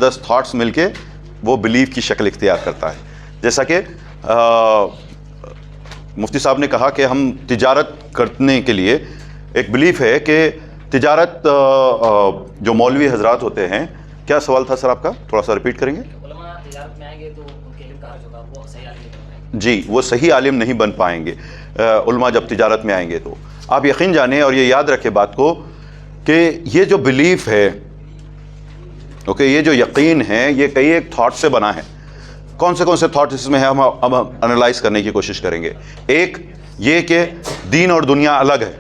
10 thoughts मिलके वो belief की शक्ल इख्तियार करता है। जैसा कि मुफ्ती साहब ने कहा कि हम तिजारत करने के लिए एक बिलीफ है कि तिजारत जो मौलवी हजरात होते हैं, क्या सवाल था सर आपका, थोड़ा सा रिपीट करेंगे? तिजारत में आएंगे तो उनके इल्म का अर्ज होगा, वो सही आलिम नहीं बन पाएंगे। जी, वो सही आलिम नहीं बन पाएंगे उलमा जब तिजारत में आएंगे। तो आप यकीन जाने और ये याद रखें बात को कि ये जो बिलीफ है, ओके, ये जो यकीन है, ये कई एक थॉट से बना है। कौन से थॉट इसमें है, हम अब एनालाइज करने की कोशिश करेंगे। एक ये कि दीन और दुनिया अलग है,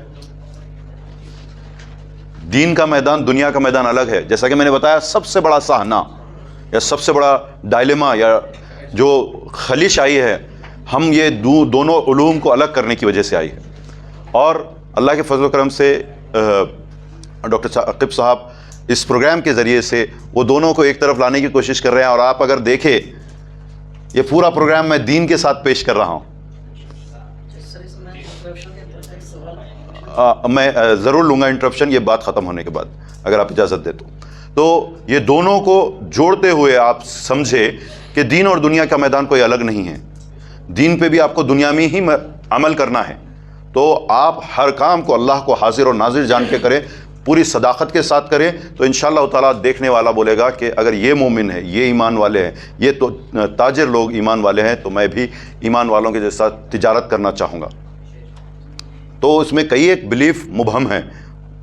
दीन का मैदान दुनिया का मैदान अलग है। जैसा कि मैंने बताया, सबसे बड़ा साहना या सबसे बड़ा डायलेमा या जो खलिश आई है, हम ये दोनों उलूम को अलग करने की वजह से आई है। और अल्लाह के फजल करम से डॉक्टर अकीब साहब इस प्रोग्राम के ज़रिए से वो दोनों को एक तरफ लाने की कोशिश कर रहे हैं। और आप अगर देखें, ये पूरा प्रोग्राम मैं दीन के साथ पेश कर रहा हूँ। मैं ज़रूर लूँगा इंटरप्शन, ये बात ख़त्म होने के बाद, अगर आप इजाज़त दे तो ये दोनों को जोड़ते हुए आप समझे कि दीन और दुनिया का मैदान कोई अलग नहीं है। दीन पे भी आपको दुनिया में ही अमल करना है, तो आप हर काम को अल्लाह को हाजिर और नाजिर जान के करें, पूरी सदाकत के साथ करें। तो इंशाअल्लाह ताला देखने वाला बोलेगा कि अगर ये मोमिन है, ये ईमान वाले हैं, ये तो ताजिर लोग ईमान वाले हैं, तो मैं भी ईमान वालों के जैसा तिजारत करना चाहूँगा। तो इसमें कई एक बिलीफ मुबहम है,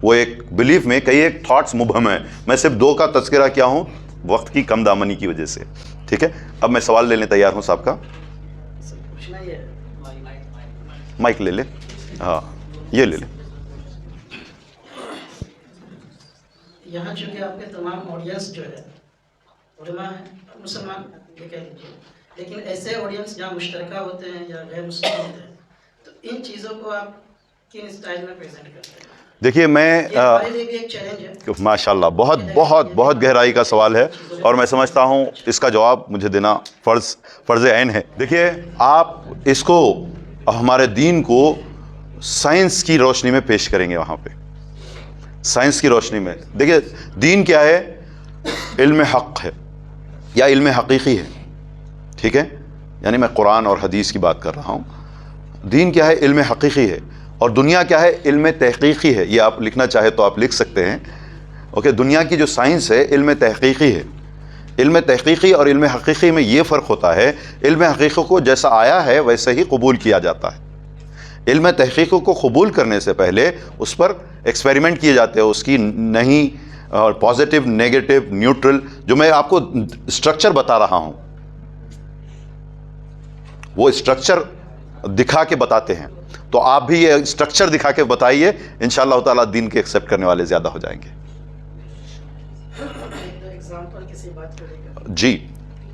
वो एक बिलीफ में कई एक थॉट्स मुबहम है। मैं सिर्फ 2 का तज़किरा किया हूँ वक्त की कम दामनी की वजह से। ठीक है, अब मैं सवाल लेने तैयार हूँ साहब का। माइक ले ले, हाँ ये ले ले। यहाँ चूँकि आपके तमाम ऑडियंस जो है उलमा है, मुसलमान ये कह लीजिए, लेकिन ऐसे ऑडियंस जहाँ मुश्तरका होते हैं या गैर मुस्लिम होते हैं, तो इन चीज़ों को आप किन स्टाइल में प्रेजेंट करते हैं? देखिए, मैं हमारे लिए भी एक चैलेंज है। माशाल्लाह बहुत बहुत बहुत गहराई का सवाल है और मैं समझता हूँ इसका जवाब मुझे देना फ़र्ज़ ऐन है। देखिए, आप इसको हमारे दीन को साइंस की रोशनी में पेश करेंगे। वहाँ पे साइंस की रोशनी में देखिए, दीन क्या है? इल्म हक़ है या इल्म हकीकी है। ठीक है, यानी मैं कुरान और हदीस की बात कर रहा हूँ। दीन क्या है? इल्म हकीकी है। और दुनिया क्या है? इल्म तहकीकी है। ये आप लिखना चाहे तो आप लिख सकते हैं। ओके, दुनिया की जो साइंस है इल्म तहकीकी है। इल्म तहकीकी और इल्म हकीकी में ये फ़र्क होता है, इल्म हकीकी को जैसा आया है वैसे ही कबूल किया जाता है। इल्म तहकीक को कबूल करने से पहले उस पर एक्सपेरिमेंट किए जाते हैं, उसकी नहीं और पॉजिटिव, नेगेटिव, न्यूट्रल, जो मैं आपको स्ट्रक्चर बता रहा हूँ वो स्ट्रक्चर दिखा के बताते हैं। तो आप भी ये स्ट्रक्चर दिखा के बताइए, इंशाअल्लाह ताला दीन के एक्सेप्ट करने वाले ज़्यादा हो जाएंगे। जी,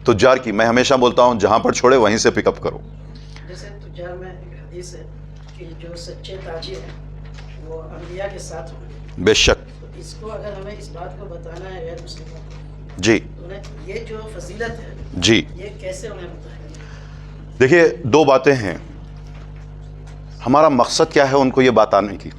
तुज्जार की मैं हमेशा बोलता हूँ, जहाँ पर छोड़े वहीं से पिकअप करो। जैसे तुज्जार में एक हदीस है कि जो सच्चे ताजिर हैं वो अंबिया के साथ होंगे। बेशक। तो इसको अगर हमें इस बात को बताना है गैर मुस्लिमों को, जी, तो उन्हें ये जो फजीलत है जी, ये कैसे उन्हें बताएंगे? देखिए, 2 बातें हैं। हमारा मकसद क्या है उनको ये बताने की?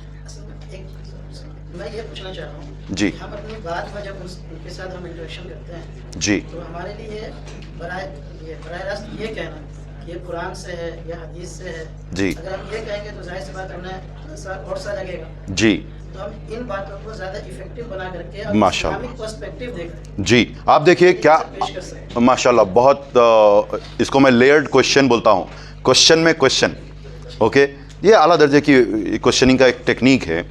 मैं ये पूछना चाह रहा हूँ जी, हम अपनी बात में जब उनके साथ हम इंटरेक्शन करते हैं जी, तो हमारे लिए बराह रास्त ये कहना ये कुरान से है या हदीस से है, जी, अगर हम ये कहेंगे तो जाहिर सी बात हमें और सा लगेगा। जी, तो हम इन बातों को ज़्यादा इफेक्टिव बना करके माशाल्लाह इस्लामिक पर्सपेक्टिव देखते हैं। जी। आप देखिए क्या पेश कर सकते हैं। माशाल्लाह, बहुत इसको मैं लेयर्ड क्वेश्चन बोलता हूँ, क्वेश्चन में क्वेश्चन। ओके, ये आला दर्जे की क्वेश्चनिंग का एक टेक्निक है।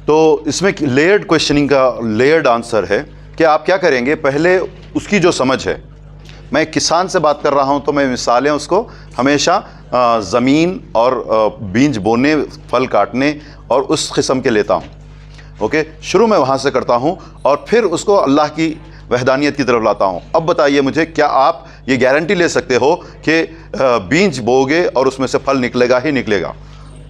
तो इसमें लेयर्ड क्वेश्चनिंग का लेयर्ड आंसर है कि आप क्या करेंगे, पहले उसकी जो समझ है, मैं किसान से बात कर रहा हूँ तो मैं मिसालें उसको हमेशा ज़मीन और बीज बोने, फल काटने और उस किस्म के लेता हूँ। ओके, शुरू में वहाँ से करता हूँ और फिर उसको अल्लाह की वहदानियत की तरफ लाता हूँ। अब बताइए मुझे, क्या आप ये गारंटी ले सकते हो कि बीज बोगे और उसमें से फल निकलेगा ही निकलेगा?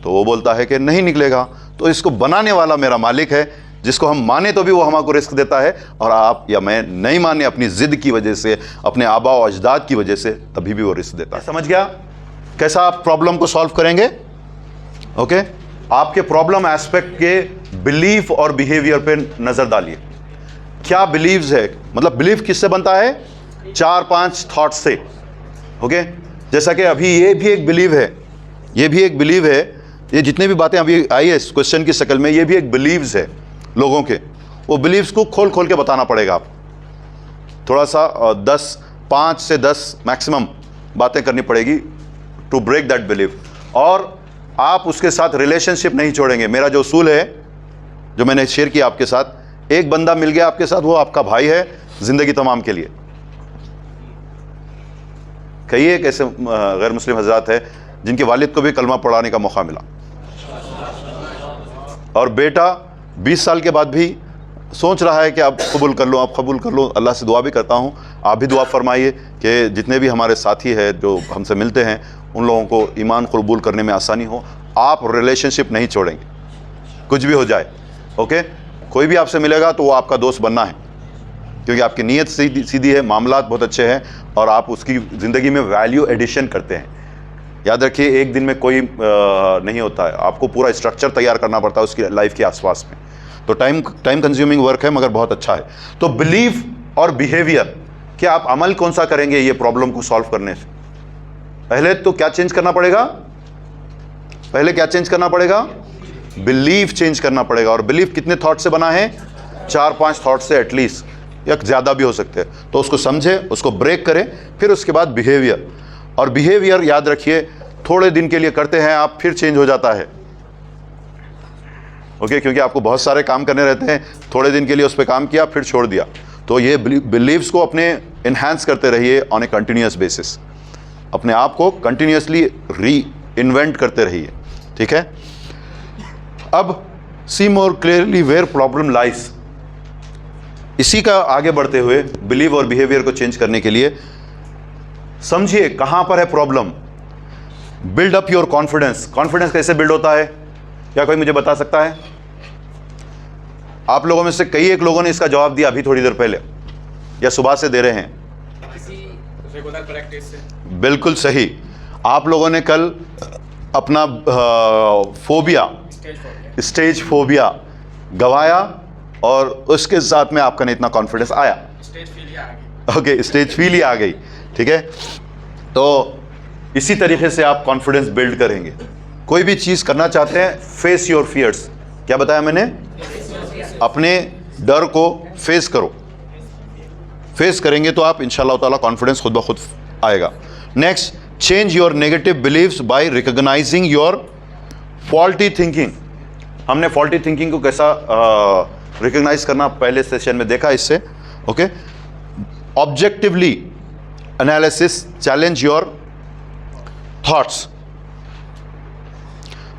तो वो बोलता है कि नहीं निकलेगा। तो इसको बनाने वाला मेरा मालिक है, जिसको हम माने तो भी वो हमको रिस्क देता है, और आप या मैं नहीं माने अपनी ज़िद की वजह से, अपने आबा और अजदाद की वजह से, तभी भी वो रिस्क देता है। समझ गया कैसा आप प्रॉब्लम को सॉल्व करेंगे? ओके, आपके प्रॉब्लम एस्पेक्ट के बिलीफ और बिहेवियर पे नज़र डालिए। क्या बिलीव्स है, मतलब बिलीव किससे बनता है, 4-5 थॉट्स से। ओके, जैसा कि अभी ये भी एक बिलीव है, ये भी एक बिलीव है, ये जितने भी बातें अभी आई है इस क्वेश्चन की शक्ल में, ये भी एक बिलीव्स है लोगों के। वो बिलीव्स को खोल खोल के बताना पड़ेगा आप, थोड़ा सा 5 से 10 मैक्सिमम बातें करनी पड़ेगी टू ब्रेक दैट बिलीव। और आप उसके साथ रिलेशनशिप नहीं छोड़ेंगे। मेरा जो उसूल है जो मैंने शेयर किया आपके साथ, एक बंदा मिल गया आपके साथ, वो आपका भाई है जिंदगी तमाम के लिए। कई एक ऐसे गैर मुस्लिम हजरात है जिनके वालिद को भी कलमा पढ़ाने का मौका मिला, और बेटा 20 साल के बाद भी सोच रहा है कि आप कबूल कर लो, आप कबूल कर लो। अल्लाह से दुआ भी करता हूँ, आप भी दुआ फरमाइए कि जितने भी हमारे साथी हैं जो हमसे मिलते हैं उन लोगों को ईमान कबूल करने में आसानी हो। आप रिलेशनशिप नहीं छोड़ेंगे, कुछ भी हो जाए। ओके, कोई भी आपसे मिलेगा तो वो आपका दोस्त बनना है, क्योंकि आपकी नीयत सीधी है, मामलात बहुत अच्छे हैं, और आप उसकी ज़िंदगी में वैल्यू एडिशन करते हैं। याद रखिए, एक दिन में कोई नहीं होता है, आपको पूरा स्ट्रक्चर तैयार करना पड़ता है उसकी लाइफ के आसपास में। तो टाइम कंज्यूमिंग वर्क है, मगर बहुत अच्छा है। तो बिलीफ और बिहेवियर, कि आप अमल कौन सा करेंगे ये प्रॉब्लम को सॉल्व करने से पहले, तो क्या चेंज करना पड़ेगा, पहले क्या चेंज करना पड़ेगा, बिलीफ चेंज करना पड़ेगा। और बिलीफ कितने थॉट से बना है, 4-5 थॉट से एटलीस्ट, या ज़्यादा भी हो सकते हैं। तो उसको समझे, उसको ब्रेक करें, फिर उसके बाद बिहेवियर। और बिहेवियर याद रखिए, थोड़े दिन के लिए करते हैं आप, फिर चेंज हो जाता है। ओके, क्योंकि आपको बहुत सारे काम करने रहते हैं, थोड़े दिन के लिए उस पर काम किया फिर छोड़ दिया। तो ये बिलीव्स को अपने इन्हांस करते रहिए ऑन ए कंटिन्यूस बेसिस, अपने आप को कंटिन्यूसली री इन्वेंट करते रहिए। ठीक है, अब see more clearly where problem lies. इसी का आगे बढ़ते हुए बिलीव और बिहेवियर को चेंज करने के लिए समझिए कहां पर है problem. Build up your confidence. Confidence कैसे बिल्ड होता है, क्या कोई मुझे बता सकता है? आप लोगों में से कई एक लोगों ने इसका जवाब दिया अभी थोड़ी देर पहले, या सुबह से दे रहे हैं। बिल्कुल सही। आप लोगों ने कल अपना फोबिया, स्टेज फोबिया गवाया, और उसके साथ में आपका इतना कॉन्फिडेंस आया। ओके, स्टेज फील ही आ गई। ठीक है, तो इसी तरीके से आप कॉन्फिडेंस बिल्ड करेंगे। कोई भी चीज़ करना चाहते हैं, फेस योर फियर्स। क्या बताया मैंने? अपने डर को फेस करो। फेस करेंगे तो आप इंशाल्लाह ताला कॉन्फिडेंस खुद ब खुद आएगा। Next, change your negative beliefs by recognizing your faulty thinking. हमने फॉल्टी थिंकिंग को कैसा रिकॉग्नाइज करना पहले सेशन में देखा इससे। Okay, objectively analysis, challenge your thoughts.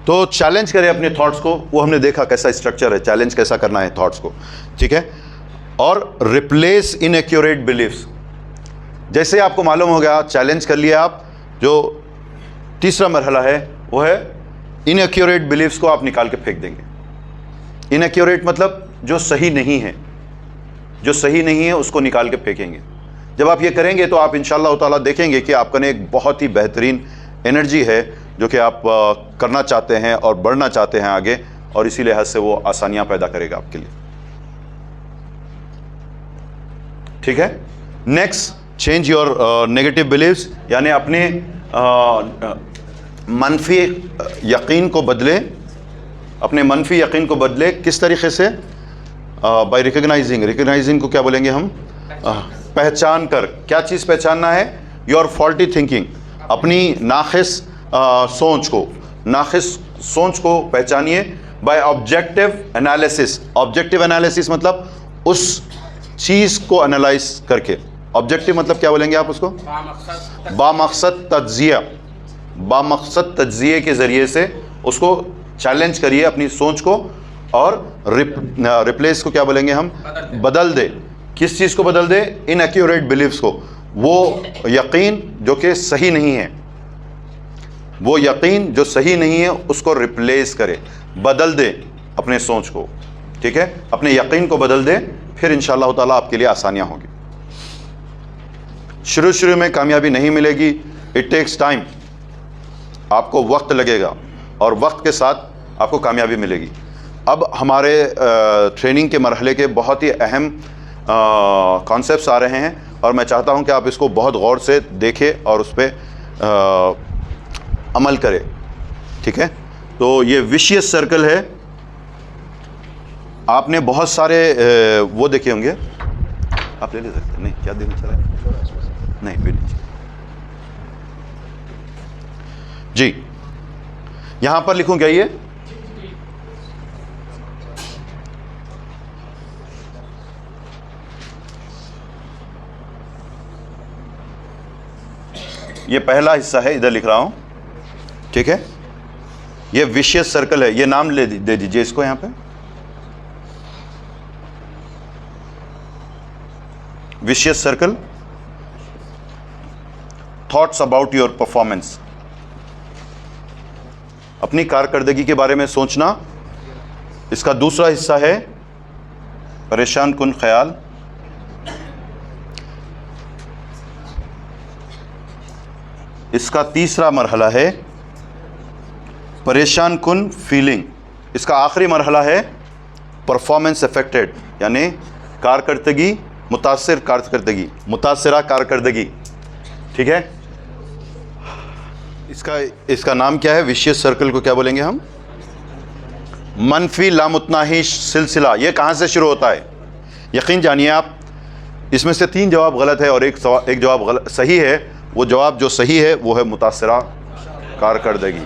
तो चैलेंज करें अपने थॉट्स को, वो हमने देखा कैसा स्ट्रक्चर है, चैलेंज कैसा करना है थॉट्स को। ठीक है, और रिप्लेस इनएक्यूरेट बिलीव्स। जैसे आपको मालूम हो गया, चैलेंज कर लिया आप, जो तीसरा मरहला है वो है इनएक्यूरेट बिलीव्स को आप निकाल के फेंक देंगे। इनएक्यूरेट मतलब जो सही नहीं है, जो सही नहीं है उसको निकाल के फेंकेंगे। जब आप ये करेंगे तो आप इंशाअल्लाह ताला देखेंगे कि आपका ने एक बहुत ही बेहतरीन एनर्जी है जो कि आप करना चाहते हैं और बढ़ना चाहते हैं आगे, और इसी लिहाज से वो आसानियां पैदा करेगा आपके लिए। ठीक है, next, change your negative beliefs, यानी अपने मनफी यकीन को बदले। अपने मनफी यकीन को बदले किस तरीके से? Bye recognising. रिकॉग्नाइजिंग को क्या बोलेंगे हम? पहचान कर। क्या चीज़ पहचानना है? योर फॉल्टी थिंकिंग, अपनी नाखिस सोच को, नाखिस सोच को पहचानिए। By objective analysis. Objective analysis मतलब उस चीज़ को एनालाइज करके। ऑब्जेक्टिव मतलब क्या बोलेंगे आप उसको? बामकसद तज्जिया। बामकसद तज्जिए के ज़रिए से उसको चैलेंज करिए अपनी सोच को, और रिप्लेस को क्या बोलेंगे हम? बदल दे। किस चीज़ को बदल दे? इनएक्यूरेट बिलीव्स को। वो यकीन जो कि सही नहीं है, वो यकीन जो सही नहीं है उसको रिप्लेस करे, बदल दे अपने सोच को। ठीक है, अपने यकीन को बदल दे, फिर इंशाअल्लाह ताला आपके लिए आसानियाँ होगी। शुरू में कामयाबी नहीं मिलेगी, इट टेक्स टाइम, आपको वक्त लगेगा, और वक्त के साथ आपको कामयाबी मिलेगी। अब हमारे ट्रेनिंग के मरहले के बहुत ही अहम कॉन्सेप्ट्स आ रहे हैं और मैं चाहता हूं कि आप इसको बहुत गौर से देखें और उस पर अमल करें। ठीक है, तो ये विशियस सर्कल है। आपने बहुत सारे वो देखे होंगे, आप ले सकते हैं। नहीं, क्या देना चाह रहे हैं? नहीं, भी नहीं जी। यहां पर लिखूं क्या ये पहला हिस्सा है, इधर लिख रहा हूं। ठीक है, ये विशियस सर्कल है। ये नाम दे दीजिए इसको यहां पे, vicious circle. Thoughts about your performance, अपनी कारकर्दगी के बारे में सोचना। इसका दूसरा हिस्सा है परेशान कुन ख्याल। इसका तीसरा मरहला है परेशान कुन फीलिंग। इसका आखिरी मरहला है परफॉर्मेंस अफेक्टेड, यानी कारकर्दगी मुतासिर कारकर्दगी, मुतासिरा कारकर्दगी। ठीक है, इसका नाम क्या है? विशियस सर्कल को क्या बोलेंगे हम? मनफी लामुतनाही सिलसिला। ये कहाँ से शुरू होता है? यकीन जानिए आप, इसमें से 3 जवाब गलत है और एक जवाब सही है। वो जवाब जो सही है वो है मुतासिरा कारकर्दगी।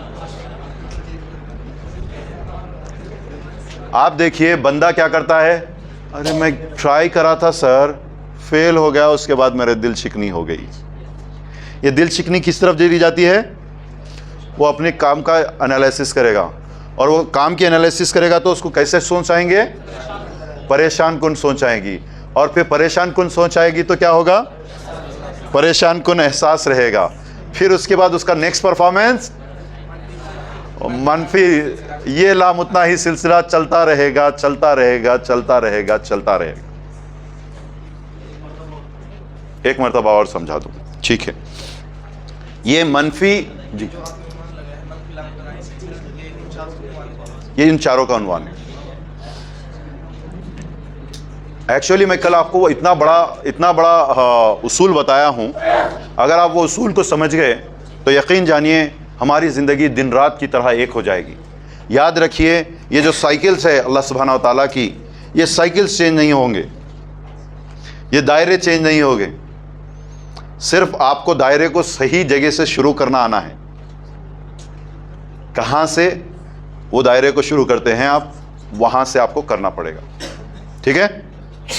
आप देखिए बंदा क्या करता है, अरे मैं ट्राई करा था सर, फेल हो गया, उसके बाद मेरे दिल शिकनी हो गई। ये दिल शिकनी किस तरफ दी जाती है? वो अपने काम का एनालिसिस करेगा और वो काम की एनालिसिस करेगा तो उसको कैसे सोच आएंगे? परेशान कुन सोच आएगी। और फिर परेशान कुन सोच आएगी तो क्या होगा? परेशान कुन एहसास रहेगा। फिर उसके बाद उसका नेक्स्ट परफॉर्मेंस मनफी। ये लामुतना ही सिलसिला चलता रहेगा, चलता रहेगा, चलता रहेगा, चलता रहेगा। एक मरतबा और समझा दूं, ठीक है? ये मनफी जी, ये इन चारों का उन्वान है। एक्चुअली मैं कल आपको वो इतना बड़ा उसूल बताया हूं। अगर आप वो उसूल को समझ गए तो यकीन जानिए हमारी ज़िंदगी दिन रात की तरह एक हो जाएगी। याद रखिए, ये जो साइकिल्स है अल्लाह सुब्हानहू व तआला की, ये साइकिल्स चेंज नहीं होंगे, ये दायरे चेंज नहीं होंगे। सिर्फ आपको दायरे को सही जगह से शुरू करना आना है। कहाँ से वो दायरे को शुरू करते हैं आप, वहाँ से आपको करना पड़ेगा। ठीक है,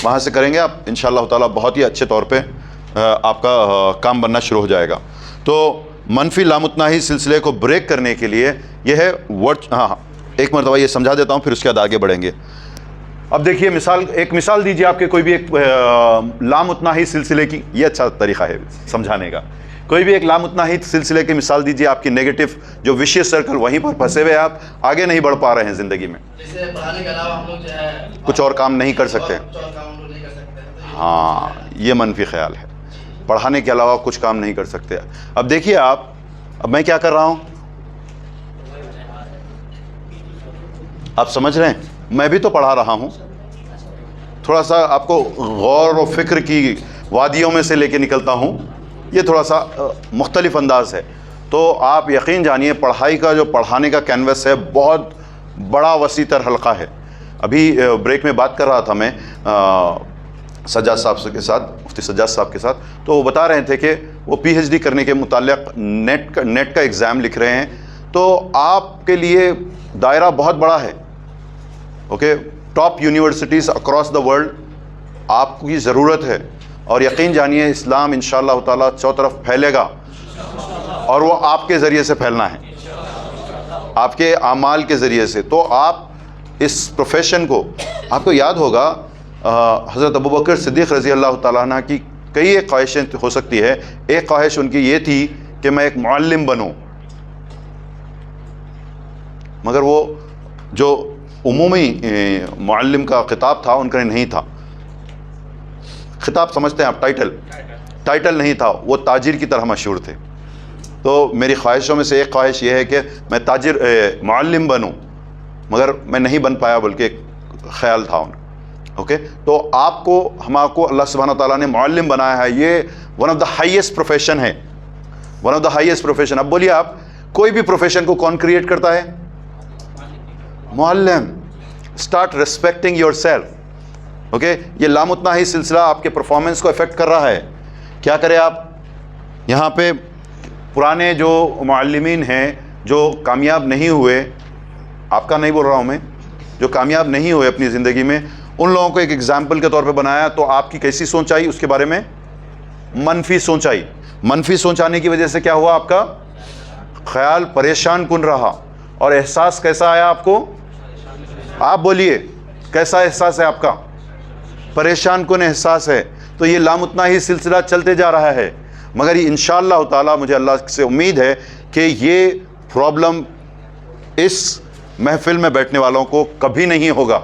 वहाँ से करेंगे आप, इंशाअल्लाह ताला बहुत ही अच्छे तौर पे आपका काम बनना शुरू हो जाएगा। तो मनफी लामुतनाही सिलसिले को ब्रेक करने के लिए यह है वर्ड। हाँ, एक मरतबा ये समझा देता हूँ, फिर उसके बाद आगे बढ़ेंगे। अब देखिए एक मिसाल दीजिए आपके कोई भी एक लामुतनाही सिलसिले की। ये अच्छा तरीका है समझाने का। कोई भी एक लामुतनाही सिलसिले की मिसाल दीजिए, आपकी नेगेटिव जो विशियस सर्कल, वहीं पर फंसे हुए आप आगे नहीं बढ़ पा रहे हैं ज़िंदगी में। जैसे पढ़ाने के अलावा हम लोग जो है कुछ और काम नहीं कर सकते। हाँ, ये मनफी ख्याल है, पढ़ाने के अलावा कुछ काम नहीं कर सकते। अब देखिए आप, अब मैं क्या कर रहा हूँ, आप समझ रहे हैं? मैं भी तो पढ़ा रहा हूँ। थोड़ा सा आपको गौर और फिक्र की वादियों में से लेके निकलता हूँ। ये थोड़ा सा मुख्तलिफ अंदाज है। तो आप यकीन जानिए पढ़ाई का जो पढ़ाने का कैनवस है बहुत बड़ा वसी तर हल्का है। अभी ब्रेक में बात कर रहा था मैं सज्जाद साहब के साथ, मुफ्ती सज्जाद साहब के साथ, तो वो बता रहे थे कि वो पीएचडी करने के मुताल्लिक़ नेट का एग्ज़ाम लिख रहे हैं। तो आपके लिए दायरा बहुत बड़ा है। Okay, top universities across the world आपकी ज़रूरत है। और यकीन जानिए इस्लाम इंशाअल्लाह ताला चौतरफ फैलेगा और वो आपके ज़रिए से फैलना है, आपके आमाल के ज़रिए से। तो आप इस प्रोफेशन को, आपको याद होगा हज़रत अबू बकर सिद्दीक़ रज़ी अल्लाह ताला अन्हु की कई एक ख्वाहिशें हो सकती है। एक ख्वाहिश उनकी ये थी कि मैं एक मुअल्लिम बनूं, मगर वो जो उमूमी मुअल्लिम का ख़िताब था उनका नहीं था। ख़िताब समझते हैं आप, टाइटल नहीं था। वो ताजिर की तरह मशहूर थे। तो मेरी ख्वाहिशों में से एक ख्वाहिश ये है कि मैं ताजिर मुअल्लिम बनूं, मगर मैं नहीं बन पाया, बल्कि एक ख़्याल था ओके तो आपको हमको अल्लाह सुब्हानहू व तआला ने मुअल्लिम बनाया है, ये one of the highest profession है, one of the highest profession. अब बोलिए आप, कोई भी प्रोफेशन को कौन क्रिएट करता है? मुअल्लिम। Start respecting yourself. Okay, ये लामुतनाही सिलसिला आपके परफॉर्मेंस को इफेक्ट कर रहा है। क्या करें आप? यहाँ पे पुराने जो मुअल्लिमीन हैं जो कामयाब नहीं हुए, आपका नहीं बोल रहा हूँ मैं, जो कामयाब नहीं हुए अपनी ज़िंदगी में, उन लोगों को एक एग्जाम्पल के तौर पे बनाया। तो आपकी कैसी सोच आई उसके बारे में? मनफी सोच आई। मनफी सोच आने की वजह से क्या हुआ? आपका ख्याल परेशान कुन रहा। और एहसास कैसा आया आपको? आप बोलिए, कैसा एहसास है आपका? परेशान कुन एहसास है। तो ये लामुतनाही सिलसिला चलते जा रहा है, मगर इंशाअल्लाह ताला मुझे अल्लाह से उम्मीद है कि ये प्रॉब्लम इस महफिल में बैठने वालों को कभी नहीं होगा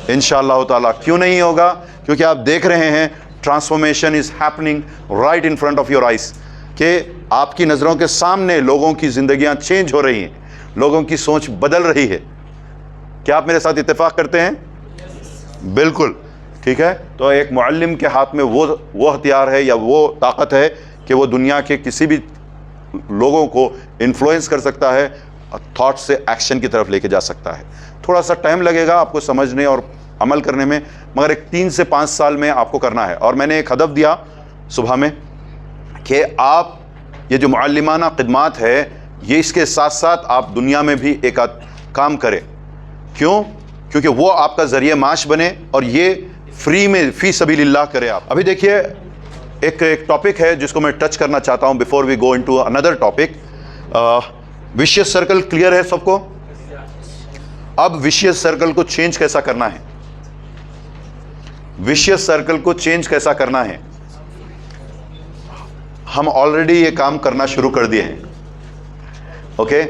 इंशाअल्लाह ताला। क्यों नहीं होगा? क्योंकि आप देख रहे हैं transformation is happening right in front of your eyes, कि आपकी नज़रों के सामने लोगों की ज़िंदगियां चेंज हो रही हैं, लोगों की सोच बदल रही है। क्या आप मेरे साथ इत्तेफाक करते हैं? बिल्कुल, ठीक है। तो एक मुअल्लिम के हाथ में वो हथियार है या वो ताकत है कि वो दुनिया के किसी भी लोगों को इन्फ्लुएंस कर सकता है, थॉट से एक्शन की तरफ लेके जा सकता है। थोड़ा सा टाइम लगेगा आपको समझने और अमल करने में, मगर एक 3 से 5 साल में आपको करना है। और मैंने एक हदफ दिया सुबह में कि आप ये जो मुअल्लिमाना खिदमात है, ये इसके साथ साथ आप दुनिया में भी एक काम करें। क्यों? क्योंकि वो आपका ज़रिए माश बने और ये फ्री में फ़ी सबीलिल्लाह करें आप। अभी देखिए एक टॉपिक है जिसको मैं टच करना चाहता हूँ before we go into another topic. Vicious circle clear है सबको? अब विशियस सर्कल को चेंज कैसा करना है? विशियस सर्कल को चेंज कैसा करना है? हम ऑलरेडी ये काम करना शुरू कर दिए हैं। ओके,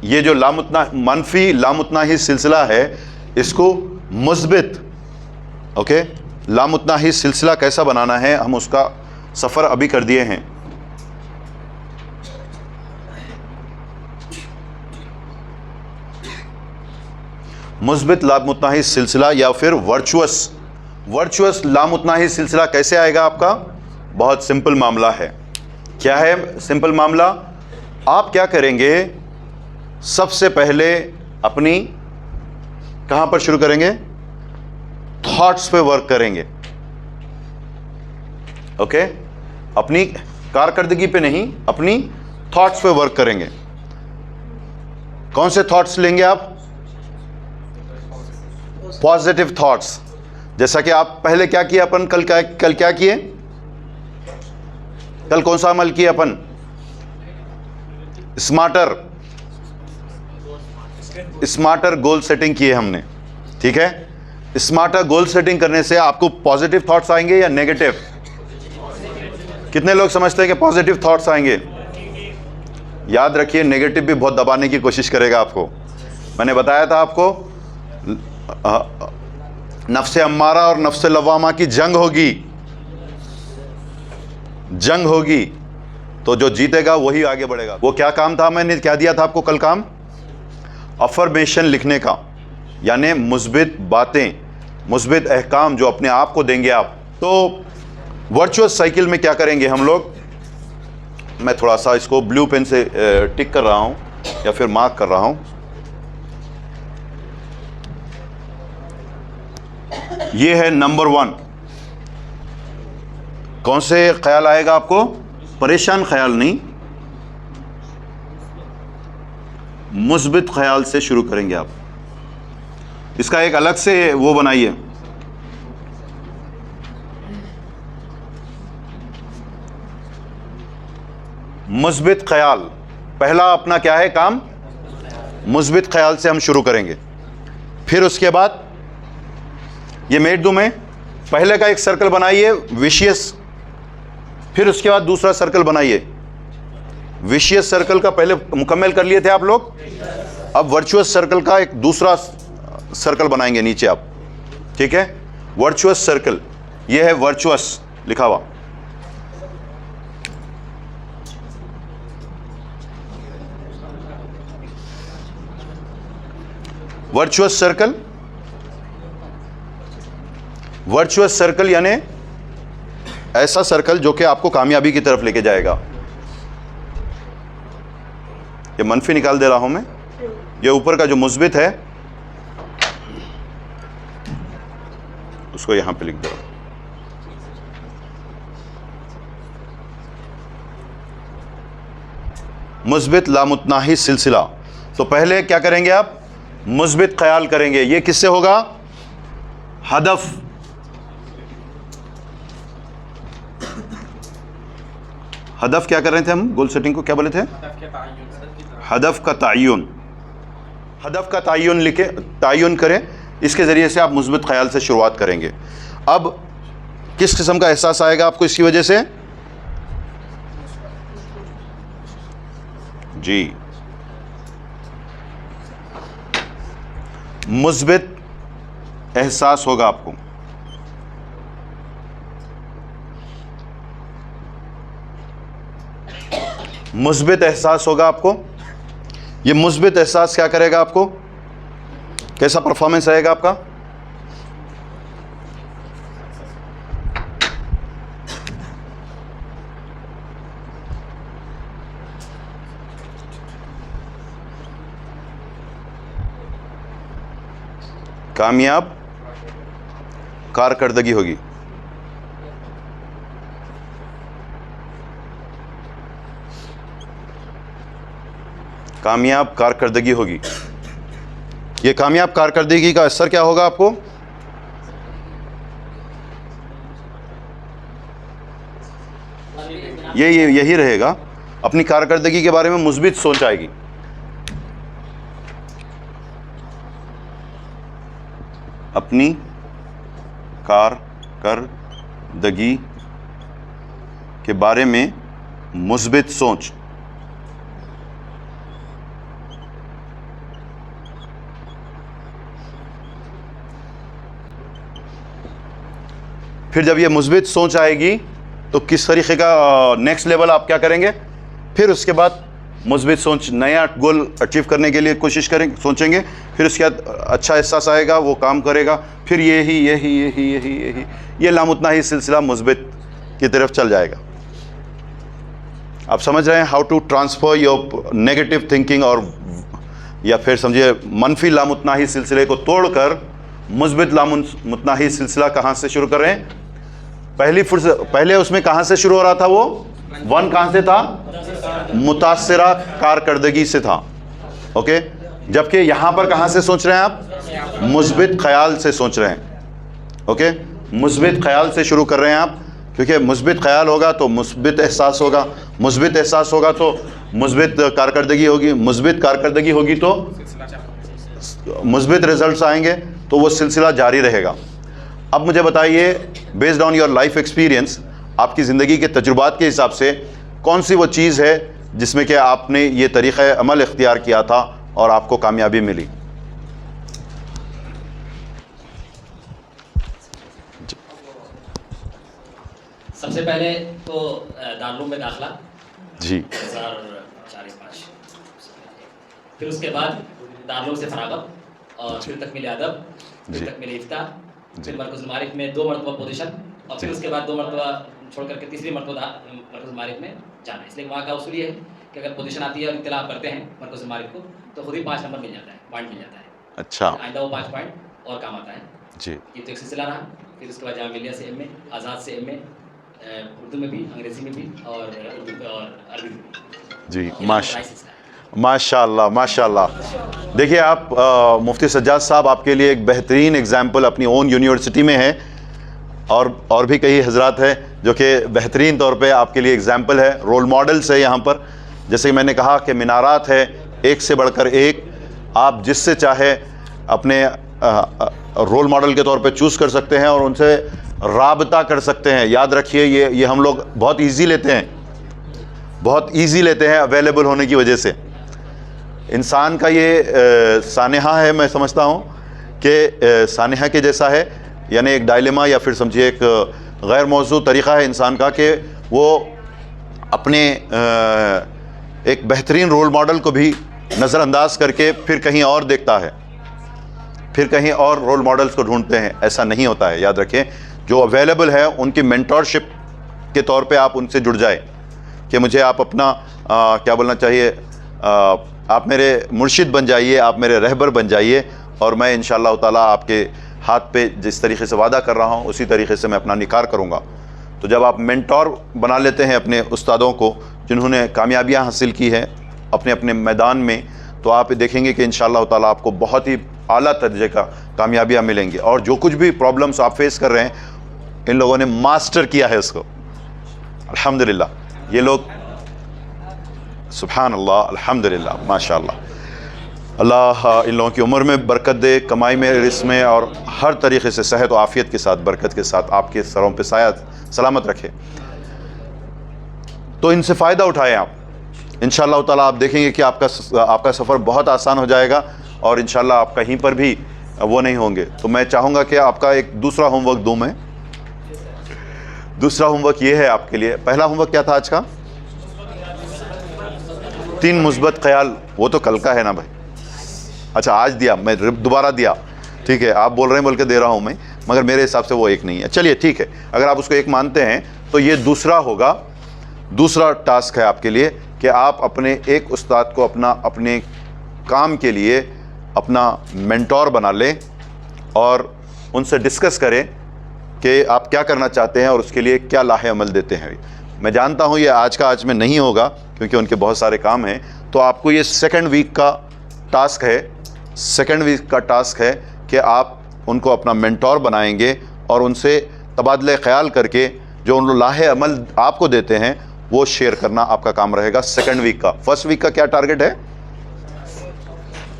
ये जो मनफी लामुतनाही सिलसिला है, इसको मुस्बित, ओके, लामुतनाही सिलसिला कैसा बनाना है, हम उसका सफ़र अभी कर दिए हैं। मुस्बित लामुतनाही सिलसिला या फिर वर्चुअस लामुतनाही सिलसिला कैसे आएगा आपका? बहुत सिंपल मामला है। क्या है सिंपल मामला? आप क्या करेंगे? सबसे पहले अपनी कहाँ पर शुरू करेंगे? थॉट्स पे वर्क करेंगे। ओके, अपनी कारकर्दगी पे नहीं, अपनी थॉट्स पे वर्क करेंगे। कौन से थॉट्स लेंगे आप? Positive thoughts. जैसा कि आप पहले क्या किए अपन, कल क्या किए? कल कौन सा अमल किया अपन? स्मार्टर गोल सेटिंग किए हमने, ठीक है। स्मार्टर गोल सेटिंग करने से आपको पॉजिटिव थॉट्स आएंगे या नेगेटिव? कितने लोग समझते हैं कि पॉजिटिव थॉट्स आएंगे? याद रखिए, नेगेटिव भी बहुत दबाने की कोशिश करेगा आपको। मैंने बताया था आपको नफ्से अम्मारा और नफ्से लवामा की जंग होगी, तो जो जीतेगा वही आगे बढ़ेगा। वो क्या काम था? मैंने क्या दिया था आपको कल काम? अफर्मेशन लिखने का, यानी मुस्बित बातें, मुस्बित अहकाम जो अपने आप को देंगे आप। तो वर्चुअस साइकिल में क्या करेंगे हम लोग? मैं थोड़ा सा इसको ब्लू पेन से टिक कर रहा हूं या फिर मार्क कर रहा हूं। ये है नंबर 1। कौन से ख्याल आएगा आपको? परेशान ख्याल नहीं, मुस्बित ख्याल से शुरू करेंगे आप। इसका एक अलग से वो बनाइए। मुस्बित ख्याल, पहला अपना क्या है काम? मुस्बित ख्याल से हम शुरू करेंगे। फिर उसके बाद ये मेट दूं मैं, पहले का एक सर्कल बनाइए विशियस, फिर उसके बाद दूसरा सर्कल बनाइए। विशियस सर्कल का पहले मुकम्मल कर लिए थे आप लोग, अब वर्चुअस सर्कल का एक दूसरा सर्कल बनाएंगे नीचे आप, ठीक है। वर्चुअस सर्कल, ये है वर्चुअस लिखा हुआ। वर्चुअस सर्कल, वर्चुअस सर्कल यानी ऐसा सर्कल जो कि आपको कामयाबी की तरफ लेके जाएगा। ये मनफी निकाल दे रहा हूं मैं, ये ऊपर का जो मुस्बित है उसको यहां पे लिख दो। मुस्बित लामुतनाही सिलसिला। तो पहले क्या करेंगे आप? मुस्बित ख्याल करेंगे। ये किससे होगा? हदफ। हदफ क्या कर रहे थे हम? गोल सेटिंग को क्या बोले थे? हदफ का तायुन। हदफ का तायुन लिखे, तायुन करें। इसके ज़रिए से आप मुस्बित ख्याल से शुरुआत करेंगे। अब किस किस्म का एहसास आएगा आपको इसकी वजह से? जी, मुस्बित एहसास होगा आपको। मुस्बित एहसास होगा आपको। ये मुस्बित एहसास क्या करेगा आपको? कैसा परफॉर्मेंस रहेगा आपका? कामयाब कारकर्दगी होगी। कामयाब कारकर्दगी होगी। ये कामयाब कारकर्दगी का असर क्या होगा आपको? यही रहेगा। अपनी कारकर्दगी के बारे में मुस्बित सोच आएगी। अपनी कारकर्दगी के बारे में मुस्बित सोच। फिर जब ये मुस्बित सोच आएगी तो किस तरीके का नेक्स्ट लेवल आप क्या करेंगे? फिर उसके बाद मुस्बित सोच, नया गोल अचीव करने के लिए कोशिश करेंगे, सोचेंगे। फिर उसके बाद अच्छा एहसास आएगा, वो काम करेगा। फिर ये लामुतनाही सिलसिला मुस्बित की तरफ चल जाएगा। आप समझ रहे हैं how to transfer your negative thinking, और या फिर समझिए मनफी लामुतनाही सिलसिले को तोड़कर मुस्बित लामुतनाही सिलसिला कहाँ से शुरू कर रहे हैं? पहले उसमें कहाँ से शुरू हो रहा था? वो वन कहाँ से था? मुतासिरा कारकर्दगी से था। ओके, जबकि यहाँ पर कहाँ से सोच रहे हैं आप? मुस्बित ख्याल से सोच रहे हैं। ओके, मुस्बित ख्याल से शुरू कर रहे हैं आप, क्योंकि मुस्बित ख्याल होगा तो मुस्बित एहसास होगा, मुस्बित एहसास होगा तो मुस्बित कारकर्दगी होगी, मुस्बित कारकर्दगी होगी तो मुस्बित रिजल्ट्स आएंगे, तो वो सिलसिला जारी रहेगा। अब मुझे बताइए, based on your life experience, आपकी ज़िंदगी के तजुर्बात के हिसाब से कौन सी वो चीज़ है जिसमें कि आपने ये तरीक़ा अमल इख्तियार किया था और आपको कामयाबी मिली? सबसे पहले तो दारुल में दाखिला जी 2004-5, फिर उसके बाद दारुल से फरागत, और फिर तकमील अदब, फिर तकमील इफ्ता, फिर मरकज़ुल मारिफ में 2 मरतबा पोजीशन, और फिर उसके बाद 2 मरतबा छोड़ करके तीसरी मरतबा मरकज़ुल मारिफ में जाना। इसलिए वहाँ का उसूल ये है कि अगर पोजीशन आती है और इत्तला आप करते हैं मरकज़ुल मारिफ को, तो खुद ही 5 नंबर मिल जाता है, पॉइंट मिल जाता है। अच्छा, आइंदा वो 5 पॉइंट और काम आता है जी। ये तो एक सिलसिला रहा। फिर उसके बाद जामिया मिलिया से MA, आज़ाद से MA, उर्दू में भी, अंग्रेज़ी में भी, और उर्दू और अरबी में भी। जी, माशाअल्लाह माशाअल्लाह। देखिए आप मुफ्ती सज्जाद साहब आपके लिए एक बेहतरीन एग्जाम्पल अपनी ओन यूनिवर्सिटी में है, और भी कई हजरात हैं जो कि बेहतरीन तौर पे आपके लिए एग्जाम्पल है, रोल मॉडल्स है यहाँ पर। जैसे कि मैंने कहा कि मीनारात है एक से बढ़कर एक, आप जिससे चाहे अपने रोल मॉडल के तौर पे चूज़ कर सकते हैं और उनसे राबता कर सकते हैं। याद रखिए, ये हम लोग बहुत ईजी लेते हैं, बहुत ईजी लेते हैं अवेलेबल होने की वजह से। इंसान का ये सानेहा है, मैं समझता हूँ कि सानेहा के जैसा है, यानी एक डायलेमा या फिर समझिए एक गैर मौजू तरीक़ा है इंसान का कि वो अपने एक बेहतरीन रोल मॉडल को भी नज़रअंदाज करके फिर कहीं और देखता है, फिर कहीं और रोल मॉडल्स को ढूंढते हैं, ऐसा नहीं होता है। याद रखें, जो अवेलेबल है उनकी मेंटोरशिप के तौर पे आप उनसे जुड़ जाए कि मुझे आप अपना क्या बोलना चाहिए, आप मेरे मुर्शिद बन जाइए, आप मेरे रहबर बन जाइए, और मैं इंशाअल्लाह ताला आपके हाथ पे जिस तरीके से वादा कर रहा हूँ उसी तरीके से मैं अपना निखार करूँगा। तो जब आप मेंटोर बना लेते हैं अपने उस्तादों को जिन्होंने कामयाबियाँ हासिल की है अपने अपने मैदान में, तो आप देखेंगे कि इंशाअल्लाह ताला आपको बहुत ही आला दर्जे का कामयाबियाँ मिलेंगी। और जो कुछ भी प्रॉब्लम्स आप फेस कर रहे हैं इन लोगों ने मास्टर किया है उसको, अल्हम्दुलिल्लाह। ये लोग सुभान अल्लाह, अल्हम्दुलिल्लाह, माशाअल्लाह। अल्लाह इन लोगों की उम्र में बरकत दे, कमाई में, रिज़्क़ में, और हर तरीक़े से सेहत और आफ़ियत के साथ, बरकत के साथ आपके सरों पे साया सलामत रखे। तो इनसे फ़ायदा उठाएं आप, इंशाअल्लाह ताला आप देखेंगे कि आपका सफ़र बहुत आसान हो जाएगा और इंशाअल्लाह आप कहीं पर भी वो नहीं होंगे। तो मैं चाहूँगा कि आपका एक दूसरा होमवर्क दूँ मैं। दूसरा होमवर्क ये है आपके लिए। पहला होमवर्क क्या था आज का? 3 मुस्बत ख्याल, वो तो कल का है ना भाई। अच्छा, आज दिया, मैं दोबारा दिया, ठीक है। आप बोल रहे हैं बोल के दे रहा हूँ मैं, मगर मेरे हिसाब से वो एक नहीं है। चलिए ठीक है, अगर आप उसको एक मानते हैं तो ये दूसरा होगा। दूसरा टास्क है आपके लिए कि आप अपने एक उस्ताद को अपने काम के लिए अपना मेंटोर बना लें और उनसे डिस्कस करें कि आप क्या करना चाहते हैं और उसके लिए क्या लाहे अमल देते हैं। मैं जानता हूँ ये आज में नहीं होगा क्योंकि उनके बहुत सारे काम हैं। तो आपको ये सेकंड वीक का टास्क है कि आप उनको अपना मेंटोर बनाएंगे और उनसे तबादले ख्याल करके जो उन लाहे अमल आपको देते हैं वो शेयर करना आपका काम रहेगा सेकंड वीक का। फर्स्ट वीक का क्या टारगेट है?